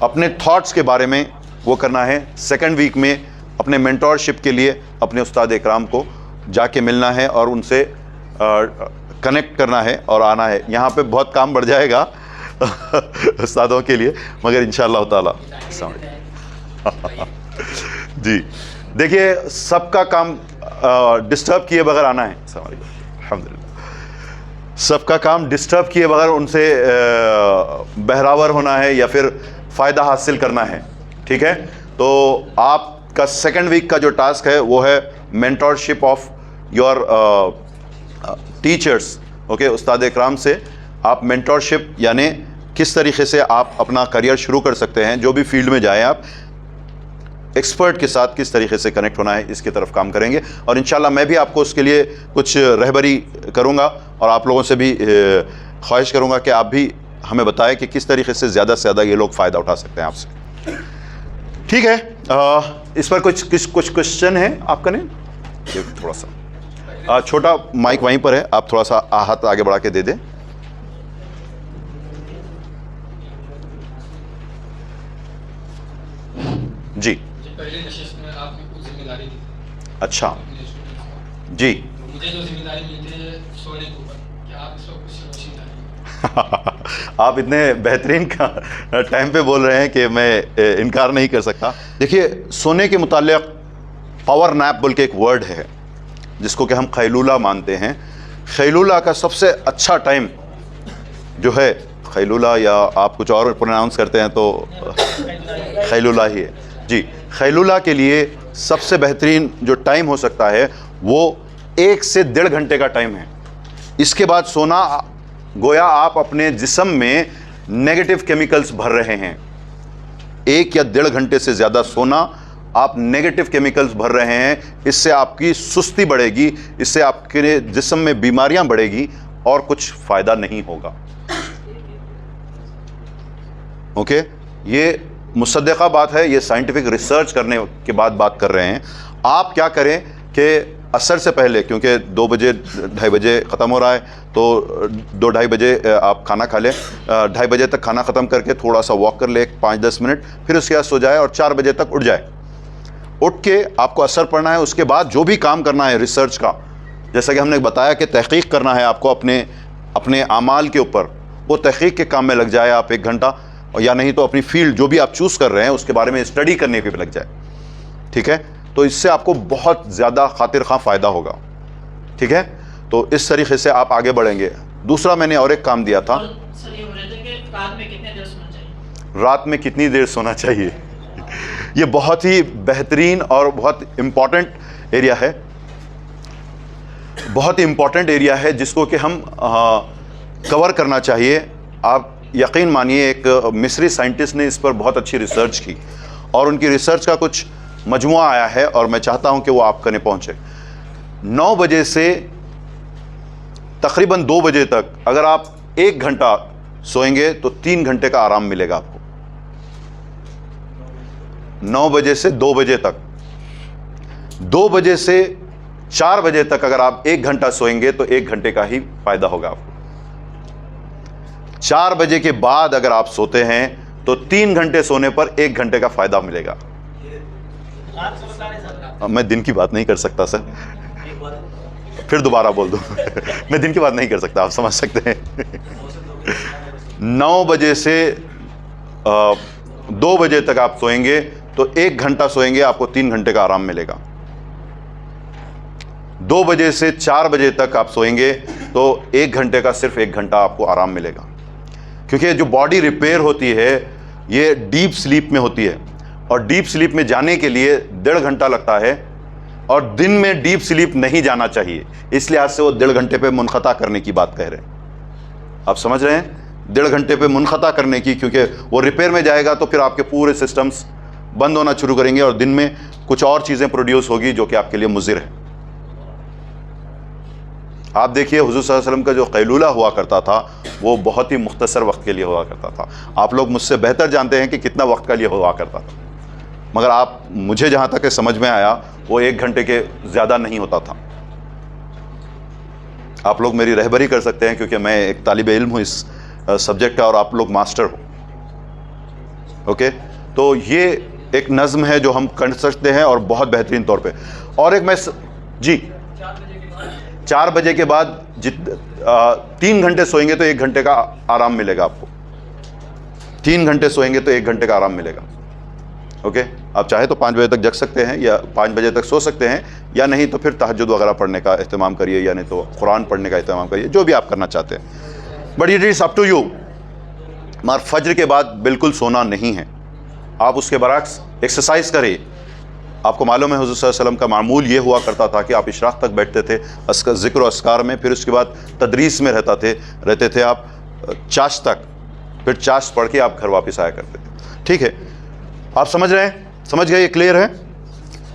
अपने थॉट्स के बारे में वो करना है। सेकंड वीक में अपने मेंटोरशिप के लिए अपने उस्ताद इकराम को जाके मिलना है और उनसे कनेक्ट करना है और आना है। यहाँ पे बहुत काम बढ़ जाएगा उस्तादों के लिए, मगर इंशाअल्लाह ताला जी। देखिए, सबका काम डिस्टर्ब किए बगैर आना है। अल्हम्दुलिल्लाह, सबका काम डिस्टर्ब किए बगैर उनसे बहरावर होना है या फिर फ़ायदा हासिल करना है, ठीक है। तो आपका सेकंड वीक का जो टास्क है वो है mentorship of your teachers. Okay, उस्ताद इकराम से आप मेंटोरशिप यानी किस तरीके से आप अपना करियर शुरू कर सकते हैं, जो भी फील्ड में जाएं आप एक्सपर्ट के साथ किस तरीके से कनेक्ट होना है, इसकी तरफ काम करेंगे। और इंशाल्लाह मैं भी आपको उसके लिए कुछ रहबरी करूंगा और आप लोगों से भी ख्वाहिश करूंगा कि आप भी हमें बताएं कि किस तरीके से ज़्यादा ये लोग फ़ायदा उठा सकते हैं आपसे। ठीक है, इस पर कुछ क्वेश्चन है आपका? नहीं, थोड़ा सा छोटा माइक वहीं पर है, आप थोड़ा सा हाथ आगे बढ़ा के दे दें। जी, पहले नशिस्त में आपने कुछ जिम्मेदारी दी। अच्छा जी। मुझे जो जिम्मेदारी मिलती है सोने के ऊपर, क्या आप इसको कुछ रोशनी डालेंगे? आप इतने बेहतरीन का टाइम पे बोल रहे हैं कि मैं इनकार नहीं कर सकता। देखिए, सोने के मुताल्लिक़ पावर नैप बोल के एक वर्ड है जिसको कि हम खैलूला मानते हैं। खैलूला का सबसे अच्छा टाइम जो है, खैलूला या आप कुछ और प्रोनाउंस करते हैं तो खैलूला ही है जी। खैलूला के लिए सबसे बेहतरीन जो टाइम हो सकता है वो 1 से 1.5 घंटे का टाइम है। इसके बाद सोना, गोया आप अपने जिस्म में नेगेटिव केमिकल्स भर रहे हैं। 1 या 1.5 घंटे से ज़्यादा सोना, आप नेगेटिव केमिकल्स भर रहे हैं। इससे आपकी सुस्ती बढ़ेगी, इससे आपके जिस्म में बीमारियां बढ़ेगी और कुछ फ़ायदा नहीं होगा। ओके, ये मुसद्दक़ा बात है, ये साइंटिफिक रिसर्च करने के बाद बात कर रहे हैं। आप क्या करें कि असर से पहले, क्योंकि 2 बजे 2:30 बजे ख़त्म हो रहा है, तो 2-2:30 बजे आप खाना खा लें। 2:30 बजे तक खाना ख़त्म करके थोड़ा सा वॉक कर ले 5-10 मिनट, फिर उसके बाद सो जाए और 4 बजे तक उठ जाए। उठ के आपको असर पढ़ना है। उसके बाद जो भी काम करना है रिसर्च का, जैसा कि हमने बताया कि तहक़ीक़ करना है आपको अपने आमाल के ऊपर, वो तहक़ीक़ के काम में लग जाए आप 1 घंटा, और या नहीं तो अपनी फील्ड जो भी आप चूज़ कर रहे हैं उसके बारे में स्टडी करने पे लग जाए। ठीक है, तो इससे आपको बहुत ज़्यादा खातिर खां फ़ायदा होगा। ठीक है, तो इस तरीके से आप आगे बढ़ेंगे। दूसरा मैंने और एक काम दिया था, सर ये हो रहे थे कि रात में कितने देर सोना चाहिए? रात में कितनी देर सोना चाहिए। ये बहुत ही बेहतरीन और बहुत इम्पॉर्टेंट एरिया है, बहुत ही इम्पॉर्टेंट एरिया है जिसको कि हम कवर करना चाहिए। आप यकीन मानिए, एक मिस्री साइंटिस्ट ने इस पर बहुत अच्छी रिसर्च की और उनकी रिसर्च का कुछ मजमुआ आया है और मैं चाहता हूं कि वो आप कने पहुंचे। 9 बजे से तकरीबन 2 बजे तक अगर आप 1 घंटा सोएंगे तो 3 घंटे का आराम मिलेगा आपको। 9 बजे से 2 बजे तक, 2 बजे से 4 बजे तक अगर आप 1 घंटा सोएंगे तो 1 घंटे का ही फायदा होगा आपको। 4 बजे के बाद अगर आप सोते हैं तो 3 घंटे सोने पर 1 घंटे का फायदा मिलेगा। मैं दिन की बात नहीं कर सकता सर, फिर दोबारा बोल दूं मैं दिन की बात नहीं कर सकता, आप समझ सकते हैं 9 बजे से 2 बजे तक आप सोएंगे तो 1 घंटा सोएंगे, आपको 3 घंटे का आराम मिलेगा। 2 बजे से 4 बजे तक आप सोएंगे तो 1 घंटे का सिर्फ 1 घंटा आपको आराम मिलेगा, क्योंकि जो बॉडी रिपेयर होती है ये डीप स्लीप में होती है और डीप स्लीप में जाने के लिए 1.5 घंटा लगता है और दिन में डीप स्लीप नहीं जाना चाहिए, इसलिए आज से वो 1.5 घंटे पे मुनक़ता करने की बात कह रहे हैं। आप समझ रहे हैं, 1.5 घंटे पे मुनक़ता करने की, क्योंकि वो रिपेयर में जाएगा तो फिर आपके पूरे सिस्टम्स बंद होना शुरू करेंगे और दिन में कुछ और चीज़ें प्रोड्यूस होगी जो कि आपके लिए मुज़िर है। आप देखिए हुज़ूर सल्लल्लाहु अलैहि वसल्लम का जो क़ैलूला हुआ करता था वो बहुत ही मुख्तसर वक्त के लिए हुआ करता था। आप लोग मुझसे बेहतर जानते हैं कि कितना वक्त के लिए हुआ करता था, मगर आप मुझे जहाँ तक समझ में आया वो 1 घंटे के ज़्यादा नहीं होता था। आप लोग मेरी रहबरी कर सकते हैं क्योंकि मैं एक तालिब इल्म हूँ इस सब्जेक्ट का और आप लोग मास्टर हो। ओके, तो ये एक नज़्म है जो हम कर सकते हैं और बहुत बेहतरीन तौर पे। और एक मैं जी 4 बजे के बाद 3 घंटे सोएंगे तो 1 घंटे का आराम मिलेगा आपको। 3 घंटे सोएंगे तो 1 घंटे का आराम मिलेगा। ओके, आप चाहे तो 5 बजे तक जग सकते हैं या 5 बजे तक सो सकते हैं, या नहीं तो फिर तहज्जुद वगैरह पढ़ने का इस्तेमाल करिए, या नहीं तो कुरान पढ़ने का इस्तेमाल करिए, जो भी आप करना चाहते हैं। But it is up to you. मगर फज्र के बाद बिल्कुल सोना नहीं है, आप उसके बरक्स एक्सरसाइज करिए। आपको मालूम है हुज़ूर सल्लल्लाहु अलैहि वसल्लम का मामूल ये हुआ करता था कि आप इशराक़ तक बैठते थे ज़िक्र और अस्कार में, फिर उसके बाद तदरीस में रहते थे आप चाश तक, फिर चाश पढ़ के आप घर वापस आया करते थे। ठीक है, आप समझ रहे हैं, समझ गए, ये क्लियर है।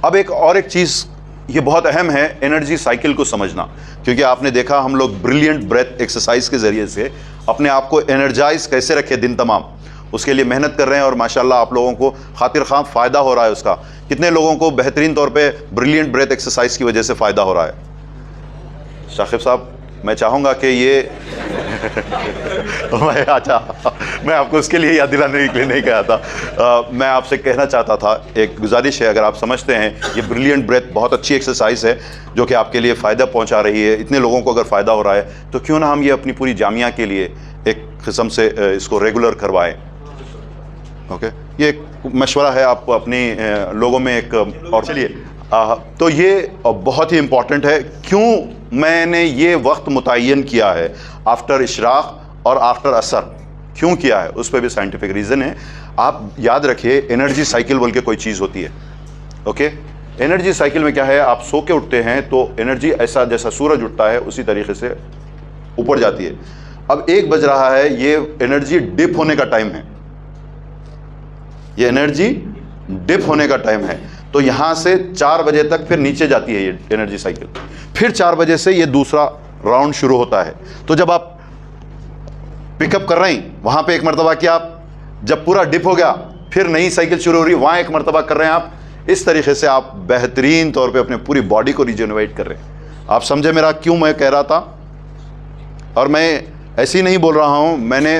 अब एक चीज़ ये बहुत अहम है, एनर्जी साइकिल को समझना, क्योंकि आपने देखा हम लोग ब्रिलियंट ब्रेथ एक्सरसाइज के ज़रिए से अपने आप को एनर्जाइज कैसे रखें दिन तमाम, उसके लिए मेहनत कर रहे हैं और माशाल्लाह आप लोगों को खातिर खां फ़ायदा हो रहा है उसका। कितने लोगों को बेहतरीन तौर पे ब्रिलियंट ब्रेथ एक्सरसाइज की वजह से फ़ायदा हो रहा है। शाकिब साहब, मैं चाहूँगा कि ये मैं आपको उसके लिए याद दिलाने के लिए नहीं कहा था, मैं आपसे कहना चाहता था, एक गुजारिश है, अगर आप समझते हैं ये ब्रिलियंट ब्रेथ बहुत अच्छी एक्सरसाइज है जो कि आपके लिए फ़ायदा पहुंचा रही है, इतने लोगों को अगर फ़ायदा हो रहा है तो क्यों ना हम ये अपनी पूरी जामिया के लिए एक किस्म से इसको रेगुलर करवाएं। ओके, ये एक मशवरा है, आप अपनी लोगों में एक और चलिए। तो ये बहुत ही इम्पॉर्टेंट है। क्यों मैंने ये वक्त मुतय्यन किया है आफ्टर इशराक़ और आफ्टर असर, क्यों किया है, उस पर भी साइंटिफिक रीज़न है। आप याद रखिए, एनर्जी साइकिल बोल के कोई चीज़ होती है। ओके, एनर्जी साइकिल में क्या है, आप सो के उठते हैं तो एनर्जी ऐसा जैसा सूरज उठता है उसी तरीके से ऊपर जाती है। अब 1 बज रहा है, ये एनर्जी डिप होने का टाइम है, ये एनर्जी डिप होने का टाइम है। तो यहाँ से 4 बजे तक फिर नीचे जाती है ये एनर्जी साइकिल, फिर 4 बजे से ये दूसरा राउंड शुरू होता है। तो जब आप पिकअप कर रहे हैं वहाँ पे 1 मरतबा किया, आप जब पूरा डिप हो गया फिर नई साइकिल शुरू हो रही है, वहाँ 1 मरतबा कर रहे हैं आप। इस तरीके से आप बेहतरीन तौर पे अपने पूरी बॉडी को रिजेनरेट कर रहे हैं। आप समझे मेरा क्यों मैं कह रहा था। और मैं ऐसे ही नहीं बोल रहा हूँ, मैंने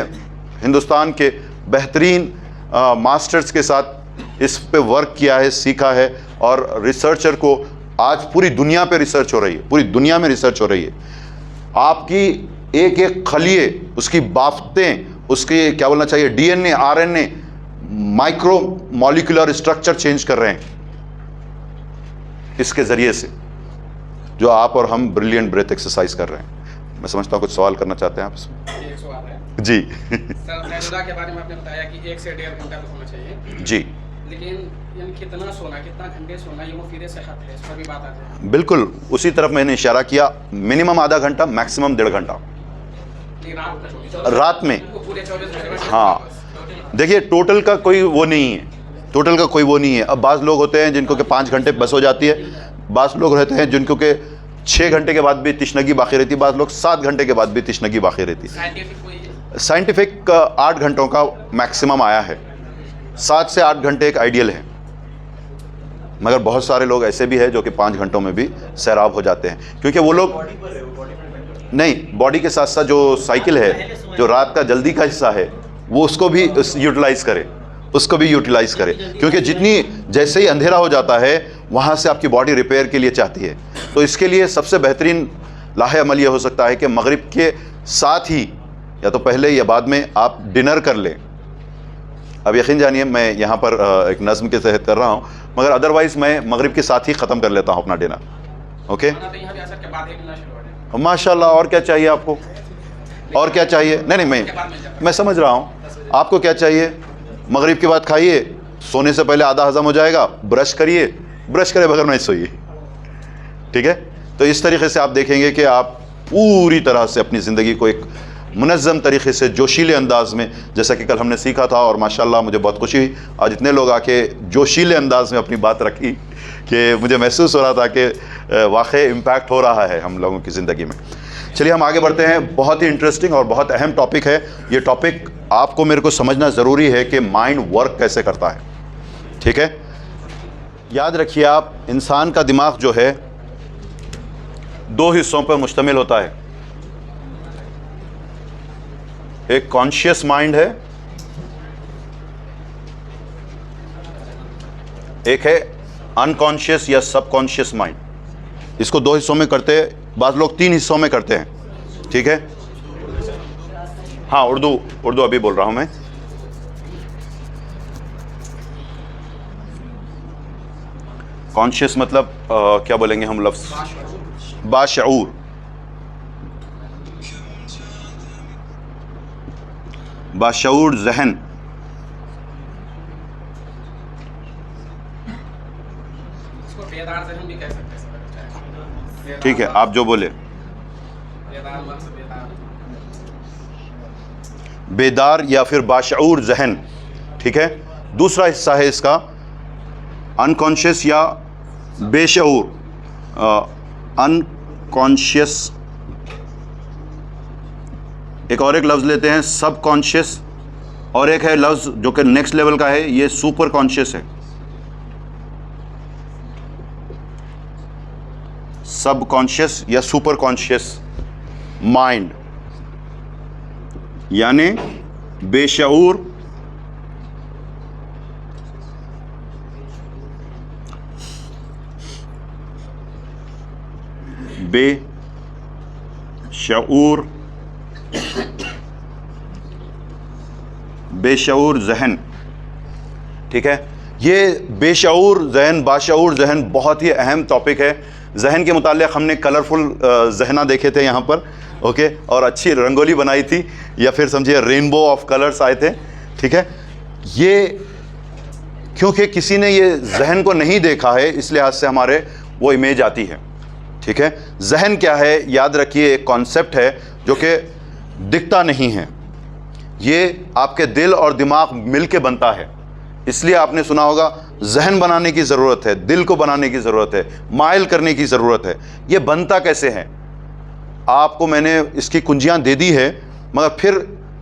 हिंदुस्तान के बेहतरीन मास्टर्स के साथ इस पे वर्क किया है, सीखा है, और रिसर्चर को आज पूरी दुनिया पे रिसर्च हो रही है, पूरी दुनिया में रिसर्च हो रही है। आपकी एक एक खलिए, उसकी बाफ्तें, उसके क्या बोलना चाहिए, DNA, RNA, micro molecular structure change कर रहे हैं इसके ज़रिए से, जो आप और हम ब्रिलियंट ब्रेथ एक्सरसाइज कर रहे हैं। मैं समझता हूँ कुछ सवाल करना चाहते हैं आप इसमें। एक सवाल है जी सर, क़ैलूला के बारे में आपने बताया कि 1 से 1.5 घंटा तो सोना चाहिए जी, लेकिन यानी कितना सोना, कितना घंटे सोना, ये मुफीद सेहत है, इस पर भी बात आती है। बिल्कुल उसी तरफ मैंने इशारा किया, मिनिमम आधा घंटा, मैक्सिमम 1.5 घंटा रात में। पूरे 24 घंटे में। हाँ देखिए, टोटल का कोई वो नहीं है, टोटल का कोई वो नहीं है। अब बाज़ लोग होते हैं जिनको कि 5 घंटे बस हो जाती है, बाज़ लोग रहते हैं जिनको कि 6 घंटे के बाद भी तशनगी बाकी रहती है, बाज़ लोग 7 घंटे के बाद भी तशनगी बाकी रहती है। साइंटिफिक 8 घंटों का मैक्सिमम आया है, 7 से 8 घंटे एक आइडियल है, मगर बहुत सारे लोग ऐसे भी हैं जो कि 5 घंटों में भी सैराब हो जाते हैं, क्योंकि वो लोग नहीं, बॉडी के साथ साथ जो साइकिल है, जो रात का जल्दी का हिस्सा है, वो उसको भी यूटिलाइज़ करे, उसको भी यूटिलाइज़ करे, क्योंकि जितनी जैसे ही अंधेरा हो जाता है वहाँ से आपकी बॉडी रिपेयर के लिए चाहती है। तो इसके लिए सबसे बेहतरीन लाहे अमल ये हो सकता है कि मगरिब के साथ ही, या तो पहले या बाद में, आप डिनर कर लें। अब यकीन जानिए मैं यहाँ पर एक नज़्म के तहत कर रहा हूँ, मगर अदरवाइज़ मैं मगरिब के साथ ही ख़त्म कर लेता हूँ अपना डिनर। ओके, माशाल्लाह, और क्या चाहिए आपको, और क्या चाहिए? नहीं, मैं समझ रहा हूँ आपको क्या चाहिए। मगरिब के बाद खाइए, सोने से पहले आधा हज़म हो जाएगा, ब्रश करिए, ब्रश करे बगैर नहीं सोइए, ठीक है। तो इस तरीके से आप देखेंगे कि आप पूरी तरह से अपनी ज़िंदगी को एक मुनज़्ज़म तरीके से जोशीले अंदाज़ में, जैसा कि कल हमने सीखा था, और माशाल्लाह मुझे बहुत खुशी हुई आज इतने लोग आके जोशीले अंदाज़ में अपनी बात रखी कि मुझे महसूस हो रहा था कि वाक़ई इम्पैक्ट हो रहा है हम लोगों की ज़िंदगी में। चलिए हम आगे बढ़ते हैं। बहुत ही इंटरेस्टिंग और बहुत अहम टॉपिक है ये। टॉपिक आपको मेरे को समझना ज़रूरी है कि माइंड वर्क कैसे करता है, ठीक है। याद रखिए आप, इंसान का दिमाग जो है 2 हिस्सों पर मुश्तमिल होता है। एक कॉन्शियस माइंड है, एक है अनकॉन्शियस या सबकॉन्शियस माइंड। इसको 2 हिस्सों में करते हैं, बाज़ लोग 3 हिस्सों में करते हैं, ठीक है। हाँ, उर्दू अभी बोल रहा हूं मैं। कॉन्शियस मतलब क्या बोलेंगे हम लफ्ज़, बाशऊर। बाशऊर जहन, इसको बेदार जहन भी कह सकते हैं, ठीक है, आप जो बोले। बेदार या फिर बाशऊर जहन, ठीक है। दूसरा हिस्सा है इसका अनकॉन्शियस या बेशऊर, अनकॉन्शियस। एक और एक लफ्ज़ लेते हैं सबकॉन्शियस, और एक है लफ्ज़ जो कि नेक्स्ट लेवल का है, ये सुपर कॉन्शियस है। सबकॉन्शियस या सुपर कॉन्शियस माइंड, यानी बेशऊर, बेशऊर, बेशऊर जहन, ठीक है। ये बेशऊर जहन, बाशऊर जहन बहुत ही अहम टॉपिक है। जहन के मुताल्लिक़ हमने कलरफुल जहना देखे थे यहाँ पर, ओके, और अच्छी रंगोली बनाई थी, या फिर समझिए रेनबो ऑफ कलर्स आए थे, ठीक है। ये क्योंकि किसी ने ये जहन को नहीं देखा है, इस लिहाज से हमारे वो इमेज आती है, ठीक है। जहन क्या है, याद रखिए, एक कॉन्सेप्ट है जो कि दिखता नहीं है, ये आपके दिल और दिमाग मिल के बनता है। इसलिए आपने सुना होगा जहन बनाने की ज़रूरत है, दिल को बनाने की ज़रूरत है, माइल करने की ज़रूरत है। ये बनता कैसे है, आपको मैंने इसकी कुंजियाँ दे दी है, मगर फिर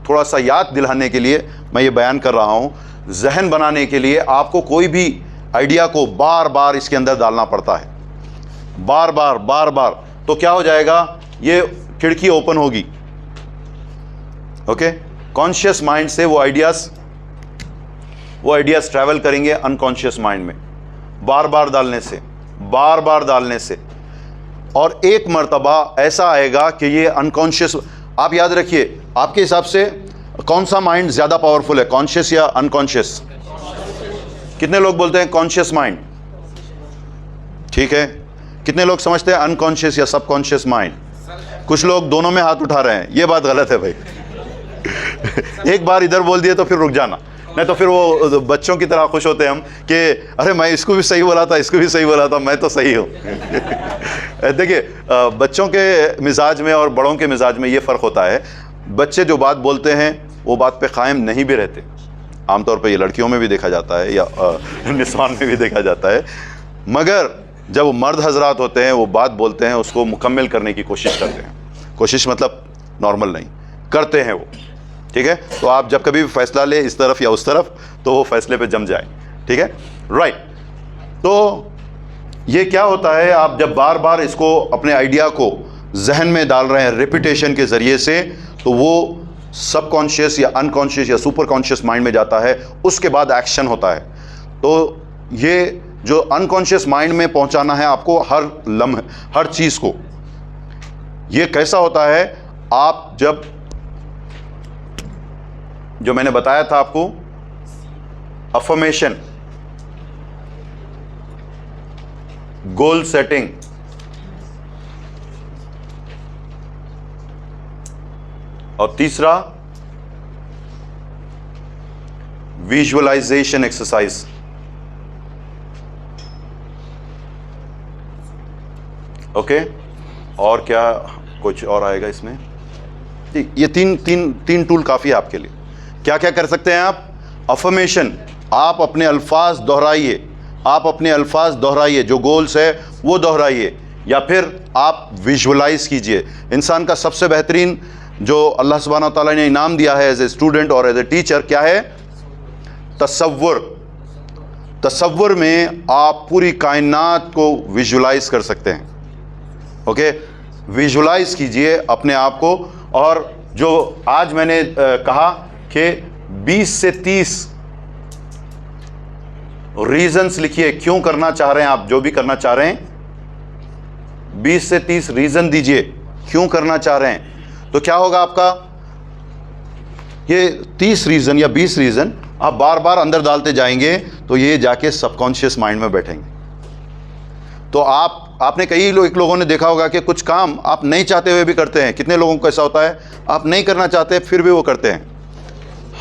थोड़ा सा याद दिलाने के लिए मैं ये बयान कर रहा हूँ। जहन बनाने के लिए आपको कोई भी आइडिया को बार बार इसके अंदर डालना पड़ता है, बार बार। तो क्या हो जाएगा, ये खिड़की ओपन होगी, ओके। कॉन्शियस माइंड से वो आइडियाज़ ट्रैवल करेंगे अनकॉन्शियस माइंड में, बार बार डालने से, और एक मर्तबा ऐसा आएगा कि ये अनकॉन्शियस। आप याद रखिए, आपके हिसाब से कौन सा माइंड ज़्यादा पावरफुल है, कॉन्शियस या अनकॉन्शियस? कितने लोग बोलते हैं कॉन्शियस माइंड, ठीक है। कितने लोग समझते हैं अनकॉन्शियस या सबकॉन्शियस माइंड? कुछ लोग दोनों में हाथ उठा रहे हैं, ये बात गलत है भाई। एक बार इधर बोल दिए तो फिर रुक जाना, नहीं तो फिर वो बच्चों की तरह खुश होते हम कि अरे मैं इसको भी सही बोला था, इसको भी सही बोला था, मैं तो सही हूँ। देखिए बच्चों के मिजाज में और बड़ों के मिजाज में ये फ़र्क होता है। बच्चे जो बात बोलते हैं वो बात पे कायम नहीं भी रहते। आमतौर पे ये लड़कियों में भी देखा जाता है या निस्वान में भी देखा जाता है, मगर जब वो मर्द हजरात होते हैं वो बात बोलते हैं उसको मुकम्मल करने की कोशिश करते हैं। कोशिश मतलब नॉर्मल नहीं, करते हैं वो, ठीक है। तो आप जब कभी भी फैसला ले इस तरफ या उस तरफ तो वो फैसले पे जम जाए, ठीक है, राइट। तो ये क्या होता है, आप जब बार बार इसको अपने आइडिया को जहन में डाल रहे हैं रिपीटेशन के ज़रिए से, तो वो सबकॉन्शियस या अनकॉन्शियस या सुपर कॉन्शियस माइंड में जाता है, उसके बाद एक्शन होता है। तो ये जो अनकॉन्शियस माइंड में पहुंचाना है आपको हर लम्हे, हर चीज़ को, ये कैसा होता है, आप जब जो मैंने बताया था आपको अफर्मेशन, गोल सेटिंग, और तीसरा विजुअलाइजेशन एक्सरसाइज। ओके, और क्या कुछ और आएगा इसमें? ये तीन टूल काफ़ी है आपके लिए। क्या क्या कर सकते हैं आप? अफर्मेशन, आप अपने अल्फाज दोहराइए, आप अपने अल्फाज दोहराइए, जो गोल्स है वो दोहराइए, या फिर आप विजुअलाइज कीजिए। इंसान का सबसे बेहतरीन जो अल्लाह सुब्हाना व तआला ने इनाम दिया है एज ए स्टूडेंट और एज ए टीचर, क्या है? तसव्वुर। तसव्वुर में आप पूरी कायनात को विजुअलाइज कर सकते हैं। ओके, विजुअलाइज कीजिए अपने आप को। और जो आज मैंने कहा कि 20 से 30 रीजंस लिखिए, क्यों करना चाह रहे हैं आप जो भी करना चाह रहे हैं, 20 से 30 रीजन दीजिए क्यों करना चाह रहे हैं। तो क्या होगा आपका, ये 30 रीजन या 20 रीजन आप बार बार अंदर डालते जाएंगे तो ये जाके सबकॉन्शियस माइंड में बैठेंगे। तो आपने कई लोगों ने देखा होगा कि कुछ काम आप नहीं चाहते हुए भी करते हैं। कितने लोगों को ऐसा होता है, आप नहीं करना चाहते फिर भी वो करते हैं।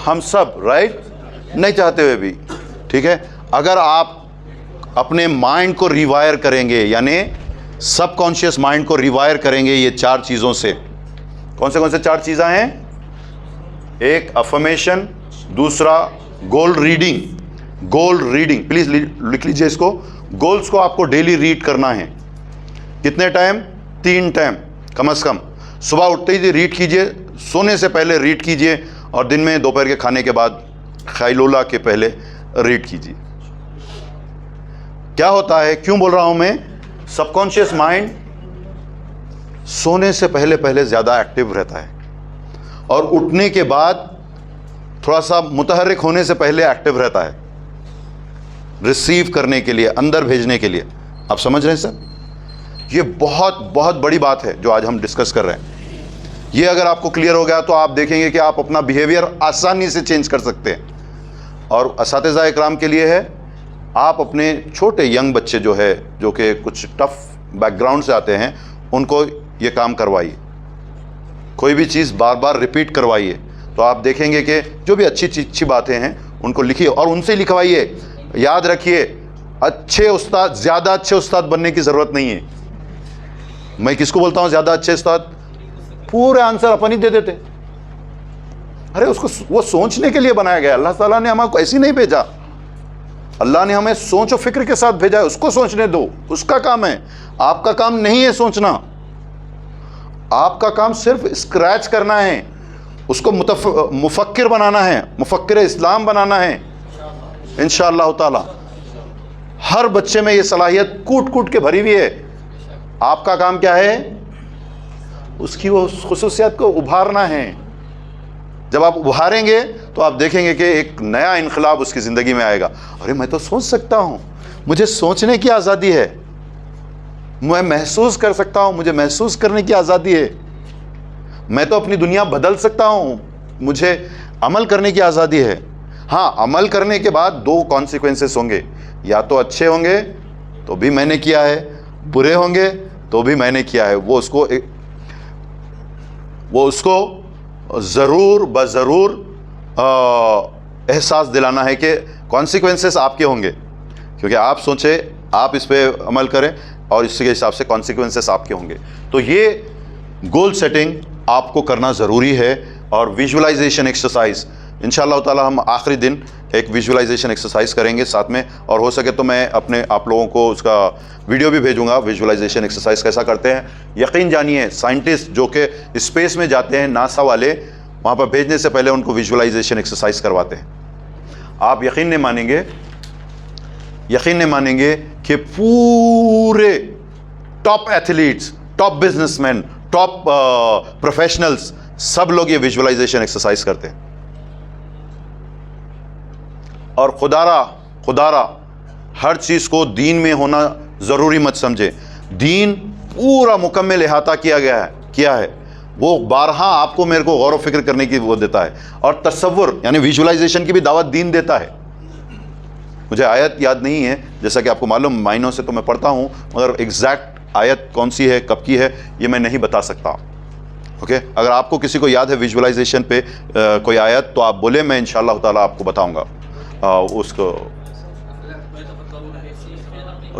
हम सब, राइट, नहीं चाहते हुए भी, ठीक है। अगर आप अपने माइंड को रिवायर करेंगे, यानी सबकॉन्शियस माइंड को रिवायर करेंगे ये 4 चीज़ों से। कौन से 4 चीज़ें हैं? एक अफर्मेशन, दूसरा गोल रीडिंग। गोल रीडिंग, प्लीज़ लिख लीजिए इसको। गोल्स को आपको डेली रीड करना है। कितने टाइम? 3 टाइम कम से कम। सुबह उठते ही रीड कीजिए, सोने से पहले रीड कीजिए, और दिन में दोपहर के खाने के बाद खैलुला के पहले रीड कीजिए। क्या होता है, क्यों बोल रहा हूं मैं? सबकॉन्शियस माइंड सोने से पहले ज़्यादा एक्टिव रहता है, और उठने के बाद थोड़ा सा मुतहर्रिक होने से पहले एक्टिव रहता है, रिसीव करने के लिए, अंदर भेजने के लिए। आप समझ रहे हैं सर? ये बहुत बड़ी बात है जो आज हम डिस्कस कर रहे हैं। ये अगर आपको क्लियर हो गया तो आप देखेंगे कि आप अपना बिहेवियर आसानी से चेंज कर सकते हैं। और असातिज़ा इकराम के लिए है, आप अपने छोटे यंग बच्चे जो है, जो कि कुछ टफ बैकग्राउंड से आते हैं, उनको ये काम करवाइए। कोई भी चीज़ बार बार रिपीट करवाइए, तो आप देखेंगे कि जो भी अच्छी बातें हैं उनको लिखिए और उनसे लिखवाइए। याद रखिए, अच्छे उस्ताद, ज़्यादा अच्छे उस्ताद बनने की ज़रूरत नहीं है। मैं किसको बोलता हूँ ज़्यादा अच्छे उस्ताद? पूरे आंसर अपन ही दे देते। अरे उसको, वो सोचने के लिए बनाया गया। अल्लाह ताला ने हमको ऐसे नहीं भेजा। अल्लाह ने हमें सोच और फिक्र के साथ भेजा है। उसको सोचने दो, उसका काम है। आपका काम नहीं है सोचना, आपका काम सिर्फ स्क्रैच करना है, उसको मुफक्किर बनाना है, मुफक्किर इस्लाम बनाना है इंशाअल्लाह ताला। हर बच्चे में ये सलाहियत कूट कूट के भरी हुई है। आपका काम क्या है? उसकी वो खुसूसियत को उभारना है। जब आप उभारेंगे तो आप देखेंगे कि एक नया इनकलाब उसकी ज़िंदगी में आएगा। अरे मैं तो सोच सकता हूँ, मुझे सोचने की आज़ादी है, मैं महसूस कर सकता हूँ, मुझे महसूस करने की आज़ादी है, मैं तो अपनी दुनिया बदल सकता हूँ, मुझे अमल करने की आज़ादी है। हाँ, अमल करने के बाद 2 कॉन्सिक्वेंसेस होंगे, या तो अच्छे होंगे तो भी मैंने किया है, बुरे होंगे तो भी मैंने किया है। वो उसको ज़रूर एहसास दिलाना है कि कॉन्सिक्वेंसेस आपके होंगे, क्योंकि आप सोचे, आप इस पे अमल करें और इसी के हिसाब से कॉन्सिक्वेंसेस आपके होंगे। तो ये गोल सेटिंग आपको करना ज़रूरी है। और विजुअलाइजेशन एक्सरसाइज इंशाअल्लाह ताला हम आखिरी दिन एक विजुअलाइजेशन एक्सरसाइज करेंगे साथ में, और हो सके तो मैं अपने आप लोगों को उसका वीडियो भी भेजूंगा विजुअलाइजेशन एक्सरसाइज कैसा करते हैं। यकीन जानिए साइंटिस्ट जो कि स्पेस में जाते हैं, नासा वाले, वहाँ पर भेजने से पहले उनको विजुअलाइजेशन एक्सरसाइज करवाते हैं। आप यकीन नहीं मानेंगे कि पूरे top athletes, top businessman, top professionals, सब लोग ये विजुअलाइजेशन एक्सरसाइज करते हैं। और खुदारा हर चीज़ को दीन में होना ज़रूरी मत समझे। दीन पूरा मुकम्मल इहाता किया है। वो बारहा आपको मेरे को गौर व फिक्र करने की वो देता है, और तसव्वुर यानी विजुअलाइजेशन की भी दावत दीन देता है। मुझे आयत याद नहीं है, जैसा कि आपको मालूम मायनों से तो मैं पढ़ता हूँ, मगर एग्जैक्ट आयत कौन सी है, कब की है, ये मैं नहीं बता सकता। ओके, अगर आपको किसी को याद है विजुअलाइजेशन पे कोई आयत तो आप बोले, मैं इंशाअल्लाह ताला आपको बताऊँगा उसको।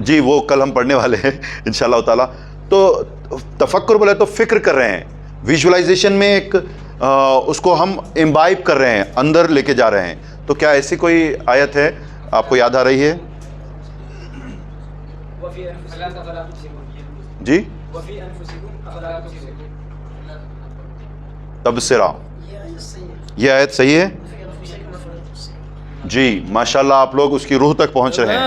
जी वो कल हम पढ़ने वाले हैं इंशाअल्लाह ताला। तो तफक्कुर बोले तो फिक्र कर रहे हैं, विजुअलाइजेशन में एक उसको हम इम्बाइब कर रहे हैं, अंदर लेके जा रहे हैं। तो क्या ऐसी कोई आयत है आपको याद आ रही है? जी तबसरा, ये आयत सही है जी, माशाल्लाह आप लोग उसकी रूह तक पहुंच रहे हैं।